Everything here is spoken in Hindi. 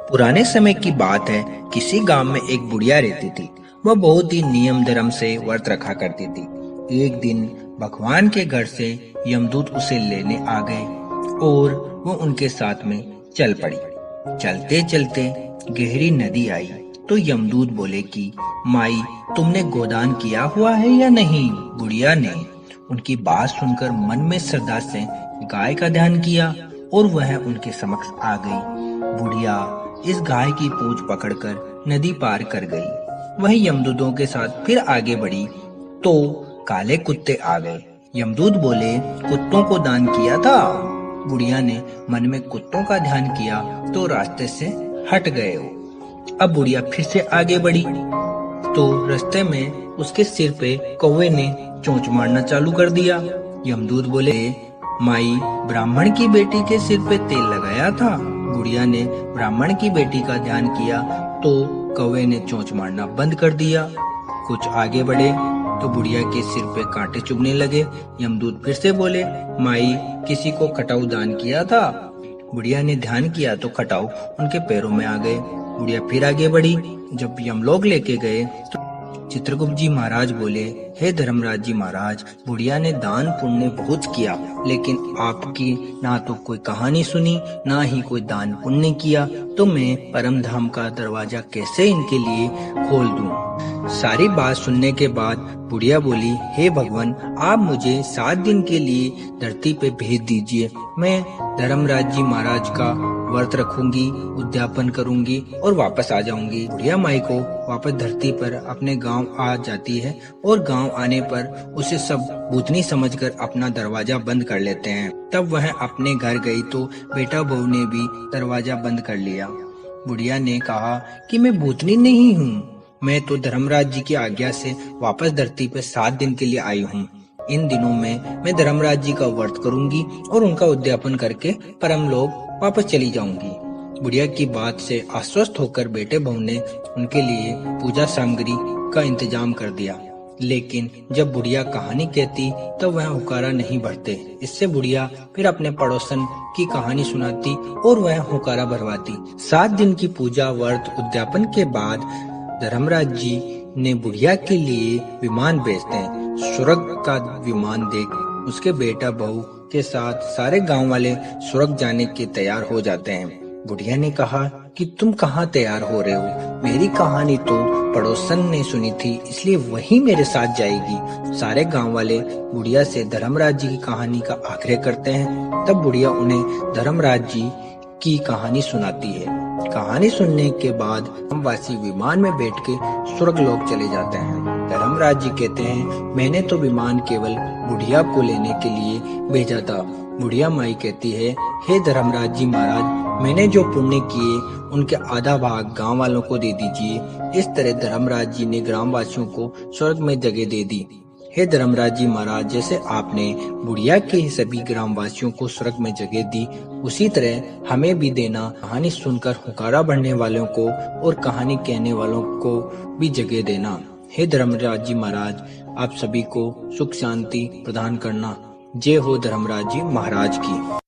पुराने समय की बात है। किसी गांव में एक बुढ़िया रहती थी। वह बहुत ही नियम धर्म से व्रत रखा करती थी। एक दिन भगवान के घर से यमदूत उसे लेने आ गए और वो उनके साथ में चल पड़ी। चलते चलते गहरी नदी आई तो यमदूत बोले कि माई, तुमने गोदान किया हुआ है या नहीं? बुढ़िया ने उनकी बात सुनकर मन में श्रद्धा से गाय का ध्यान किया और वह उनके समक्ष आ गई। बुढ़िया इस गाय की पूंछ पकड़कर नदी पार कर गई। वह यमदूतों के साथ फिर आगे बढ़ी तो काले कुत्ते आ गए। यमदूत बोले, कुत्तों को दान किया था। बुढ़िया ने मन में कुत्तों का ध्यान किया तो रास्ते से हट गए। अब बुढ़िया फिर से आगे बढ़ी तो रास्ते में उसके सिर पे कौवे ने चोंच मारना चालू कर दिया। यमदूत बोले, माई, ब्राह्मण की बेटी के सिर पे तेल लगाया था। बुढ़िया ने ब्राह्मण की बेटी का ध्यान किया तो कौवे ने चोंच मारना बंद कर दिया। कुछ आगे बढ़े तो बुढ़िया के सिर पे कांटे चुभने लगे। यमदूत फिर से बोले, माई, किसी को खटाऊ दान किया था। बुढ़िया ने ध्यान किया तो खटाऊ उनके पैरों में आ गए। बुढ़िया फिर आगे बढ़ी। जब यमलोक लेके गए तो चित्रगुप्त जी महाराज बोले, हे धर्मराज जी महाराज, बुढ़िया ने दान पुण्य बहुत किया, लेकिन आपकी ना तो कोई कहानी सुनी ना ही कोई दान पुण्य किया, तो मैं परम धाम का दरवाजा कैसे इनके लिए खोल दूं? सारी बात सुनने के बाद बुढ़िया बोली, हे भगवान, आप मुझे 7 दिन के लिए धरती पे भेज दीजिए। मैं धर्मराज जी महाराज का व्रत रखूंगी, उद्यापन करूंगी और वापस आ जाऊंगी। बुढ़िया माई को वापस धरती पर अपने गांव आ जाती है और गांव आने पर उसे सब भूतनी समझकर अपना दरवाजा बंद कर लेते हैं। तब वह अपने घर गई तो बेटा बहू ने भी दरवाजा बंद कर लिया। बुढ़िया ने कहा कि मैं भूतनी नहीं हूँ, मैं तो धर्मराज जी की आज्ञा से वापस धरती पर 7 दिन के लिए आई हूँ। इन दिनों में मैं धर्मराज जी का व्रत करूंगी और उनका उद्यापन करके परम लोक वापस चली जाऊंगी। बुढ़िया की बात से आश्वस्त होकर बेटे बहू ने उनके लिए पूजा सामग्री का इंतजाम कर दिया। लेकिन जब बुढ़िया कहानी कहती तब वह हुकारा नहीं भरते। इससे बुढ़िया फिर अपने पड़ोसन की कहानी सुनाती और वह हुकारा भरवाती। 7 दिन की पूजा व्रत उद्यापन के बाद धर्मराज जी ने बुढ़िया के लिए विमान भेजते हैं। स्वर्ग का विमान देख उसके बेटा बहू के साथ सारे गांव वाले स्वर्ग जाने के तैयार हो जाते हैं। बुढ़िया ने कहा कि तुम कहाँ तैयार हो रहे हो? मेरी कहानी तो पड़ोसन ने सुनी थी, इसलिए वही मेरे साथ जाएगी। सारे गांव वाले बुढ़िया से धर्मराज जी की कहानी का आग्रह करते हैं। तब बुढ़िया उन्हें धर्मराज जी की कहानी सुनाती है। कहानी सुनने के बाद ग्रामवासी विमान में बैठ के स्वर्ग लोक चले जाते हैं। धर्मराज जी कहते हैं, मैंने तो विमान केवल बुढ़िया को लेने के लिए भेजा था। बुढ़िया माई कहती है, हे धर्मराज जी महाराज, मैंने जो पुण्य किए उनके आधा भाग गांव वालों को दे दीजिए। इस तरह धर्मराज जी ने ग्रामवासियों को स्वर्ग में जगह दे दी। हे धर्मराज जी महाराज, जैसे आपने बुढ़िया के सभी ग्रामवासियों को स्वर्ग में जगह दी, उसी तरह हमें भी देना। कहानी सुनकर हुकारा बढ़ने वालों को और कहानी कहने वालों को भी जगह देना। हे धर्मराज जी महाराज, आप सभी को सुख शांति प्रदान करना। जय हो धर्मराज जी महाराज की।